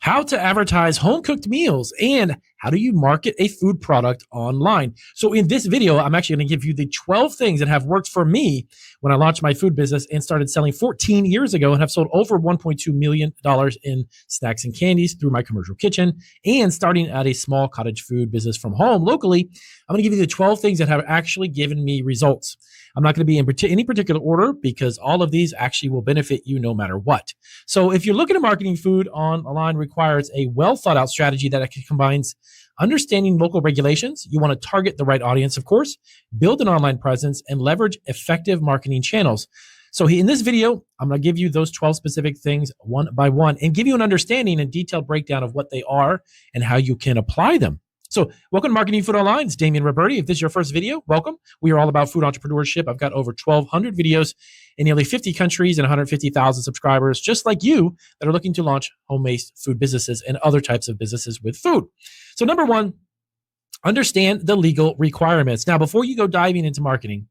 how to advertise home-cooked meals, and how do you market a food product online. So in this video, I'm actually going to give you the 12 things that have worked for me when I launched my food business and started selling 14 years ago and have sold over $1.2 million in snacks and candies through my commercial kitchen and starting at a small cottage food business from home locally. I'm going to give you the 12 things that have actually given me results. I'm not going to be in any particular order because all of these actually will benefit you no matter what. So if you're looking at marketing food online requires a well thought out strategy that combines understanding local regulations. You want to target the right audience, of course, build an online presence, and leverage effective marketing channels. So in this video, I'm going to give you those 12 specific things one by one and give you an understanding and detailed breakdown of what they are and how you can apply them. So welcome to Marketing Food Online. It's Damian Roberti. If this is your first video, welcome. We are all about food entrepreneurship. I've got over 1,200 videos in nearly 50 countries and 150,000 subscribers, just like you, that are looking to launch home-made food businesses and other types of businesses with food. So number one, understand the legal requirements. Now, before you go diving into marketing,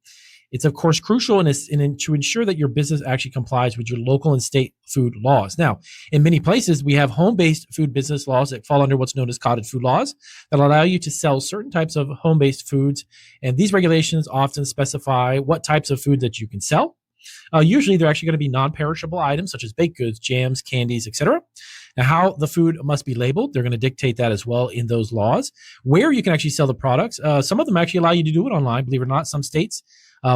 it's of course crucial to ensure that your business actually complies with your local and state food laws. Now, in many places, we have home-based food business laws that fall under what's known as cottage food laws that allow you to sell certain types of home-based foods. And these regulations often specify what types of food that you can sell. Usually, they're actually going to be non-perishable items such as baked goods, jams, candies, etc. Now, how the food must be labeled, they're going to dictate that as well in those laws. Where you can actually sell the products, some of them actually allow you to do it online, believe it or not, some states.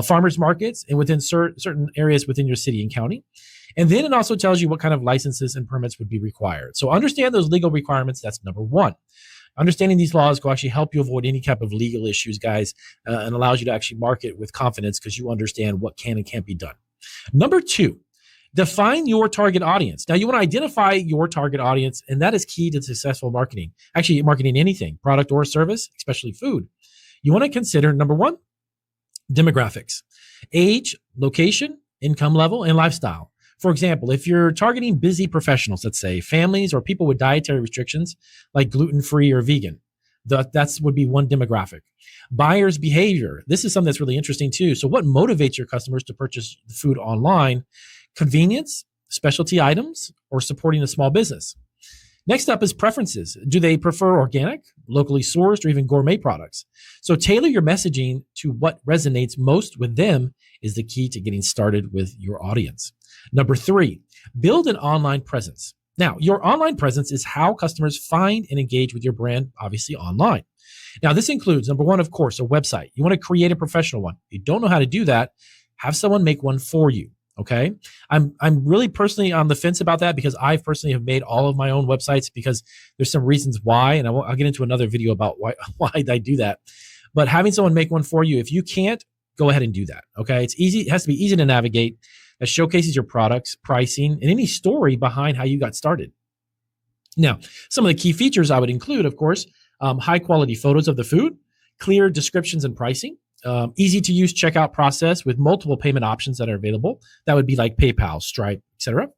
Farmers markets, and within certain areas within your city and county. And then it also tells you what kind of licenses and permits would be required. So understand those legal requirements. That's number one. Understanding these laws will actually help you avoid any type of legal issues, guys, and allows you to actually market with confidence because you understand what can and can't be done. Number two, define your target audience. Now, you want to identify your target audience, and that is key to successful marketing. Actually, marketing anything, product or service, especially food. You want to consider, number one, demographics, age, location, income level, and lifestyle. For example, if you're targeting busy professionals, let's say families or people with dietary restrictions like gluten-free or vegan, that would be one demographic. Buyer's behavior. This is something that's really interesting too. So what motivates your customers to purchase food online? Convenience, specialty items, or supporting a small business. Next up is preferences. Do they prefer organic, locally sourced, or even gourmet products? So tailor your messaging to what resonates most with them is the key to getting started with your audience. Number three, build an online presence. Now, your online presence is how customers find and engage with your brand, obviously online. Now, this includes, number one, of course, a website. You want to create a professional one. If you don't know how to do that, have someone make one for you. Okay. I'm really personally on the fence about that because I personally have made all of my own websites because there's some reasons why, and I'll get into another video about why I do that. But having someone make one for you, if you can't, go ahead and do that. Okay. It's easy. It has to be easy to navigate. That showcases your products, pricing, and any story behind how you got started. Now, some of the key features I would include, of course, high quality photos of the food, clear descriptions and pricing, easy to use checkout process with multiple payment options that are available. That would be like PayPal, Stripe, etc.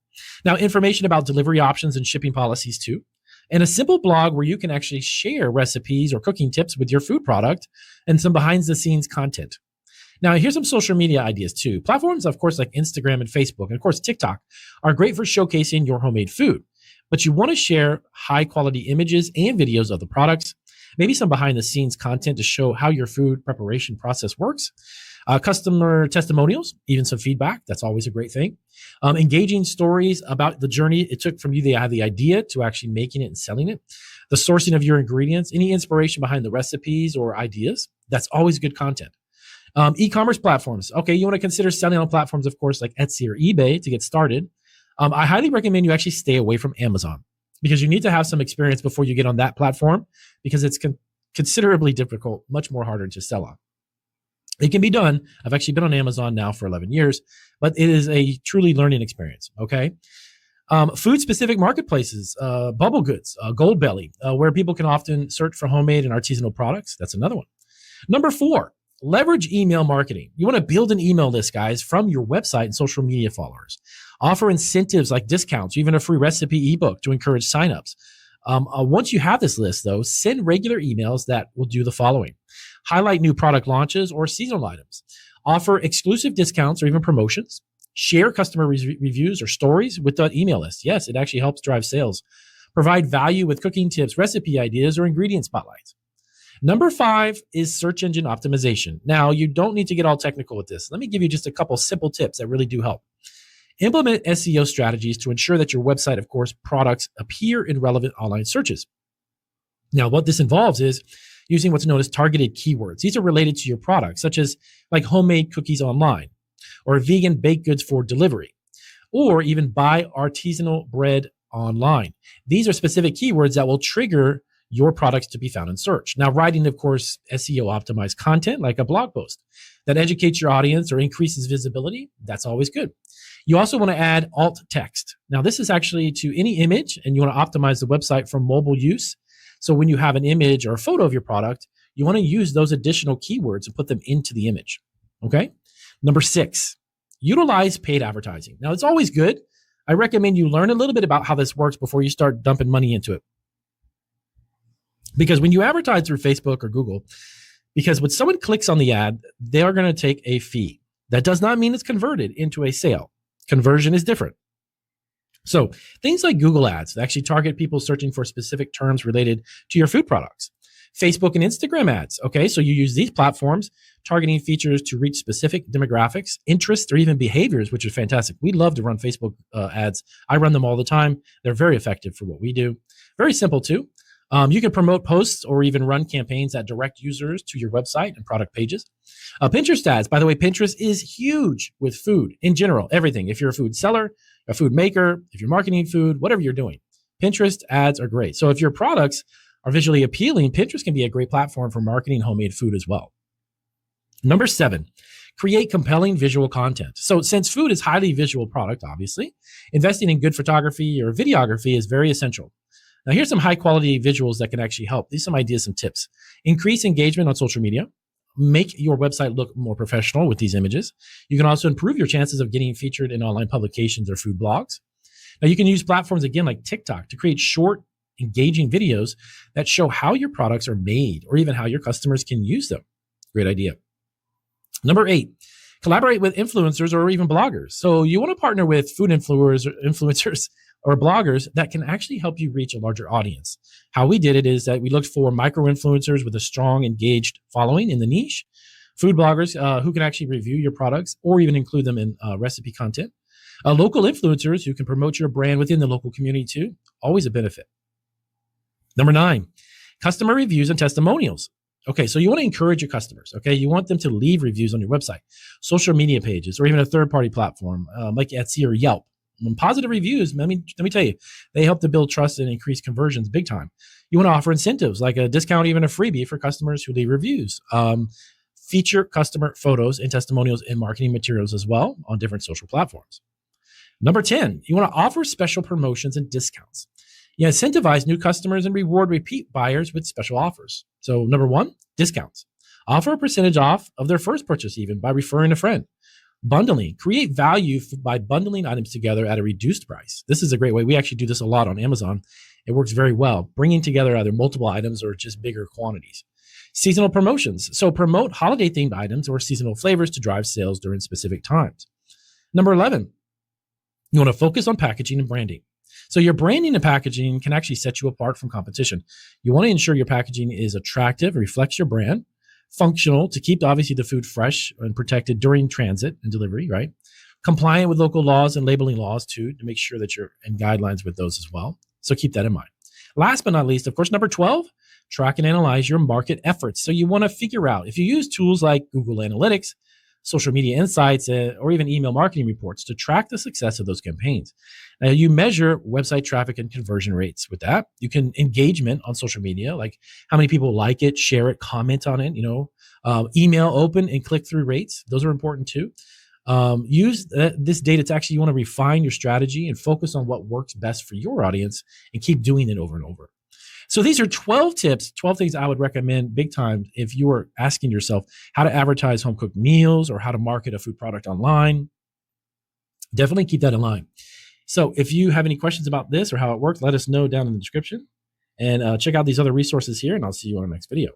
Now, information about delivery options and shipping policies too. And a simple blog where you can actually share recipes or cooking tips with your food product and some behind the scenes content. Now, here's some social media ideas too. Platforms, of course, like Instagram and Facebook, and of course, TikTok are great for showcasing your homemade food. But you want to share high quality images and videos of the products, maybe some behind the scenes content to show how your food preparation process works, customer testimonials, even some feedback. That's always a great thing. Engaging stories about the journey it took from you to have the idea to actually making it and selling it, the sourcing of your ingredients, any inspiration behind the recipes or ideas. That's always good content. E-commerce platforms. Okay, you want to consider selling on platforms, of course, like Etsy or eBay to get started. I highly recommend you actually stay away from Amazon because you need to have some experience before you get on that platform because it's considerably difficult, much more harder to sell on. It can be done. I've actually been on Amazon now for 11 years, but it is a truly learning experience, okay? Food-specific marketplaces, Bubble Goods, Goldbelly, where people can often search for homemade and artisanal products. That's another one. Number four, leverage email marketing. You want to build an email list, guys, from your website and social media followers. Offer incentives like discounts, even a free recipe ebook to encourage signups. Once you have this list, though, send regular emails that will do the following. Highlight new product launches or seasonal items. Offer exclusive discounts or even promotions. Share customer reviews or stories with that email list. Yes, it actually helps drive sales. Provide value with cooking tips, recipe ideas, or ingredient spotlights. Number 5 is search engine optimization. Now, you don't need to get all technical with this. Let me give you just a couple simple tips that really do help. Implement SEO strategies to ensure that your website, of course, products appear in relevant online searches. Now, what this involves is using what's known as targeted keywords. These are related to your product, such as like homemade cookies online, or vegan baked goods for delivery, or even buy artisanal bread online. These are specific keywords that will trigger your products to be found in search. Now, writing, of course, SEO optimized content like a blog post that educates your audience or increases visibility, that's always good. You also want to add alt text. Now, this is actually to any image, and you want to optimize the website for mobile use. So when you have an image or a photo of your product, you want to use those additional keywords and put them into the image. Okay. Number 6, utilize paid advertising. Now, it's always good. I recommend you learn a little bit about how this works before you start dumping money into it. Because when you advertise through Facebook or Google, because when someone clicks on the ad, they are going to take a fee. That does not mean it's converted into a sale. Conversion is different. So things like Google ads that actually target people searching for specific terms related to your food products. Facebook and Instagram ads. Okay, so you use these platforms targeting features to reach specific demographics, interests, or even behaviors, which is fantastic. We love to run Facebook ads. I run them all the time. They're very effective for what we do. Very simple too. You can promote posts or even run campaigns that direct users to your website and product pages. Pinterest ads. By the way, Pinterest is huge with food in general, everything. If you're a food seller, a food maker, if you're marketing food, whatever you're doing, Pinterest ads are great. So if your products are visually appealing, Pinterest can be a great platform for marketing homemade food as well. Number 7, create compelling visual content. So since food is highly visual product, obviously, investing in good photography or videography is very essential. Now, here's some high quality visuals that can actually help. These are some ideas, some tips. Increase engagement on social media. Make your website look more professional with these images. You can also improve your chances of getting featured in online publications or food blogs. Now, you can use platforms again like TikTok to create short, engaging videos that show how your products are made or even how your customers can use them. Great idea. Number 8, collaborate with influencers or even bloggers. So you want to partner with food influencers or bloggers that can actually help you reach a larger audience. How we did it is that we looked for micro influencers with a strong, engaged following in the niche, food bloggers who can actually review your products or even include them in recipe content, local influencers who can promote your brand within the local community too. Always a benefit. Number 9, customer reviews and testimonials. Okay, so you want to encourage your customers, okay? You want them to leave reviews on your website, social media pages, or even a third-party platform like Etsy or Yelp. Positive reviews, let me tell you, they help to build trust and increase conversions big time. You want to offer incentives like a discount, even a freebie for customers who leave reviews. Feature customer photos and testimonials in marketing materials as well on different social platforms. Number 10, you want to offer special promotions and discounts. You incentivize new customers and reward repeat buyers with special offers. So number 1, discounts. Offer a percentage off of their first purchase even by referring a friend. Bundling. Create value by bundling items together at a reduced price. This is a great way. We actually do this a lot on Amazon. It works very well, bringing together either multiple items or just bigger quantities. Seasonal promotions. So promote holiday-themed items or seasonal flavors to drive sales during specific times. Number 11, you want to focus on packaging and branding. So your branding and packaging can actually set you apart from competition. You want to ensure your packaging is attractive, reflects your brand, functional to keep obviously the food fresh and protected during transit and delivery, right? Compliant with local laws and labeling laws too, to make sure that you're in guidelines with those as well. So keep that in mind. Last but not least, of course, number 12, track and analyze your market efforts. So you want to figure out if you use tools like Google Analytics, social media insights, or even email marketing reports to track the success of those campaigns. Now, you measure website traffic and conversion rates with that. You can engagement on social media, like how many people like it, share it, comment on it, email open and click-through rates. Those are important too. Use this data to actually, you want to refine your strategy and focus on what works best for your audience and keep doing it over and over. So these are 12 tips, 12 things I would recommend big time if you are asking yourself how to advertise home cooked meals or how to market a food product online. Definitely keep that in line. So if you have any questions about this or how it works, let us know down in the description and check out these other resources here, and I'll see you on the next video.